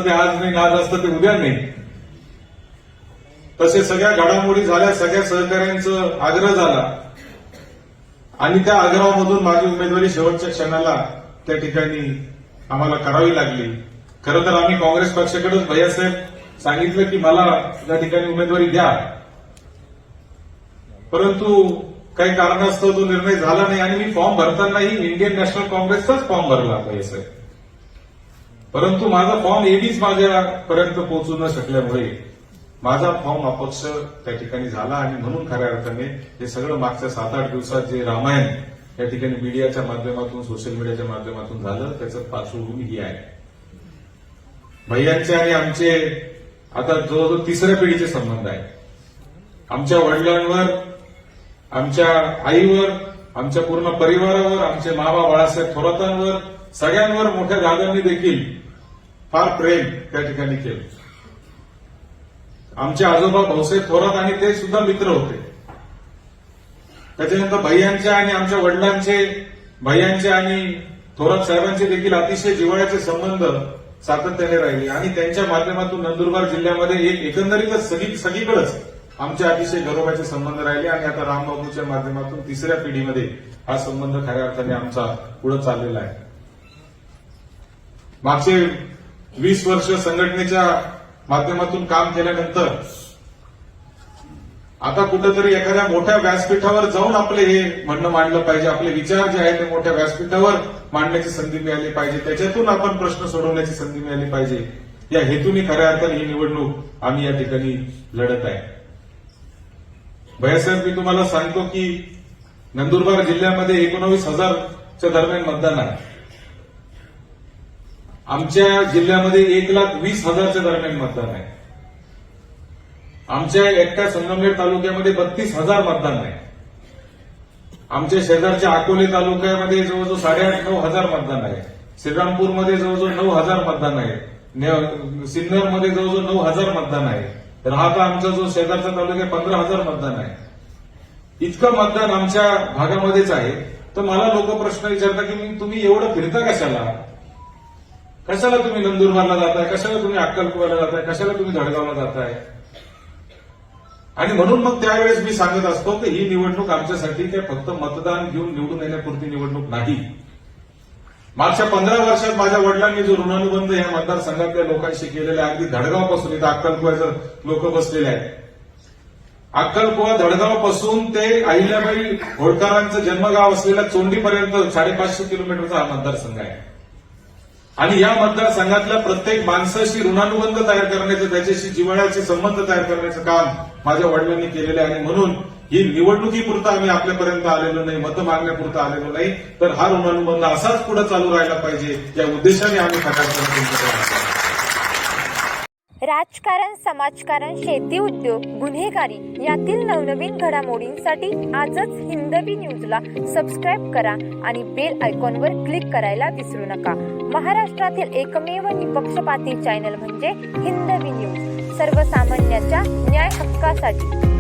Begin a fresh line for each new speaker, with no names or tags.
ते आज नाही, आज असतं ते उद्या नाही. तसे सगळ्या घडामोडी झाल्या, सगळ्या सहकाऱ्यांचा आग्रह झाला आणि त्या आग्रहामधून माझी उमेदवारी शेवटच्या क्षणाला त्या ठिकाणी आम्हाला करावी लागली. खरं तर आम्ही काँग्रेस पक्षाकडेच भैयासाहेब सांगितलं की मला या ठिकाणी उमेदवारी द्या, परंतु काही कारणास्तव तो निर्णय झाला नाही आणि मी फॉर्म भरतानाही इंडियन नॅशनल काँग्रेसचाच फॉर्म भरला भैयासाहेब. परंतु माझा फॉर्म एबीच माझ्यापर्यंत पोहोचू न शकल्यामुळे माझा फॉर्म अपक्ष त्या ठिकाणी झाला आणि म्हणून खऱ्या अर्थाने हे सगळं मागच्या 7-8 दिवसात जे रामायण या ठिकाणी मीडियाच्या माध्यमातून, सोशल मीडियाच्या माध्यमातून झालं त्याचं पार्श्वभूमी ही आहे. भैयांचे आणि आमचे आता जवळजवळ 3ऱ्या पिढीचे संबंध आहे. आमच्या वडिलांवर, आमच्या आईवर, आमच्या पूर्ण परिवारावर, आमचे मामा बाळासाहेब थोरातांवर, सगळ्यांवर मोठ्या दादांनी देखील फार प्रेम त्या ठिकाणी केलं. आमचे आजोबा भाऊसाहेब थोरात आणि ते सुद्धा मित्र होते. त्याच्यानंतर भैयांचे आणि आमच्या वडिलांचे, भैयांचे आणि थोरात साहेबांचे देखील अतिशय जिव्हाळ्याचे संबंध सातत्याने राहिले आणि त्यांच्या माध्यमातून नंदुरबार जिल्ह्यामध्ये एक एकंदरीतच सगळीकडेच आमचे अतिशय गौरवाचे संबंध राहिले आणि आता रामबाबूच्या माध्यमातून 3ऱ्या पिढीमध्ये हा संबंध खऱ्या अर्थाने आमचा पुढे चाललेला आहे. मागचे 20 वर्ष संघटनेच्या माध्यमातून काम केल्यानंतर आता कुठेतरी एखाद्या मोठ्या व्यासपीठावर जाऊन आपले हे म्हणणं मांडलं पाहिजे, आपले विचार जे आहेत ते मोठ्या व्यासपीठावर मांडण्याची संधी मिळाली पाहिजे, त्याच्यातून आपण प्रश्न सोडवण्याची संधी मिळाली पाहिजे. या हेतूने खऱ्या अर्थाने ही निवडणूक आम्ही या ठिकाणी लढत आहे. भैयासाहेब, मी तुम्हाला सांगतो की नंदुरबार जिल्ह्यामध्ये 19,000च्या दरम्यान मतदान आहे. आमच्या जिल्ह्यामध्ये 1,20,000च्या दरम्यान मतदान आहे. आमच्या एकट्या संगमनेर तालुक्यामध्ये 32,000 मतदान आहे. आमच्या शेजारच्या अकोले तालुक्यामध्ये जवळजवळ 8,500-9,000 मतदान आहे. श्रीरामपूरमध्ये जवळजवळ 9,000 मतदान आहे. सिन्नरमध्ये जवळजवळ 9,000 मतदान आहे. राहता आमचा जो शेजारचा तालुका 15,000 मतदान आहे. इतकं मतदान आमच्या भागामध्येच आहे. तर मला लोक प्रश्न विचारतात की तुम्ही एवढं फिरता कशाला? कशाला तुम्ही नंदुरबारला जाताय? कशाला तुम्ही अक्कलकुव्याला जाताय? कशाला तुम्ही धडगावला जाताय? आणि म्हणून मग त्यावेळेस मी सांगत असतो की ही निवडणूक आमच्यासाठी काय फक्त मतदान घेऊन निवडून येण्यापुरती निवडणूक नाही. मागच्या 15 वर्षात माझ्या वडिलांनी जो ऋणानुबंध या मतदारसंघातल्या लोकांशी केलेला आहे, अगदी धडगावपासून इथं अक्कलकुव्याचं लोक बसलेले आहेत. अक्कलकुवा धडगावपासून ते अहिल्याबाई होळकरांचं जन्मगाव असलेल्या चोंडीपर्यंत 550 किलोमीटरचा हा मतदारसंघ आहे. आणि या मतदारसंघातल्या प्रत्येक माणसाशी ऋणानुबंध तयार करण्याचं, त्याच्याशी जिव्हाळ्याचे संबंध तयार करण्याचं काम माझ्या वडिलांनी केलेलं आहे. आणि म्हणून ही निवडणुकीपुरता आम्ही आपल्यापर्यंत आलेलो नाही, मतं मागण्यापुरता आलेलो नाही, तर हा ऋणानुबंध असाच पुढे चालू राहिला पाहिजे या उद्देशाने आम्ही खऱ्या
राजकारण, समाजकारण, शेती, उद्योग, गुन्हेगारी यातील नवनवीन घडामोडींसाठी आजच हिंदवी न्यूजला सबस्क्राईब करा आणि बेल आयकॉनवर क्लिक करायला विसरू नका. महाराष्ट्रातील एकमेव निपक्षपाती चॅनल म्हणजे हिंदवी न्यूज, सर्वसामान्यांच्या न्याय हक्कासाठी.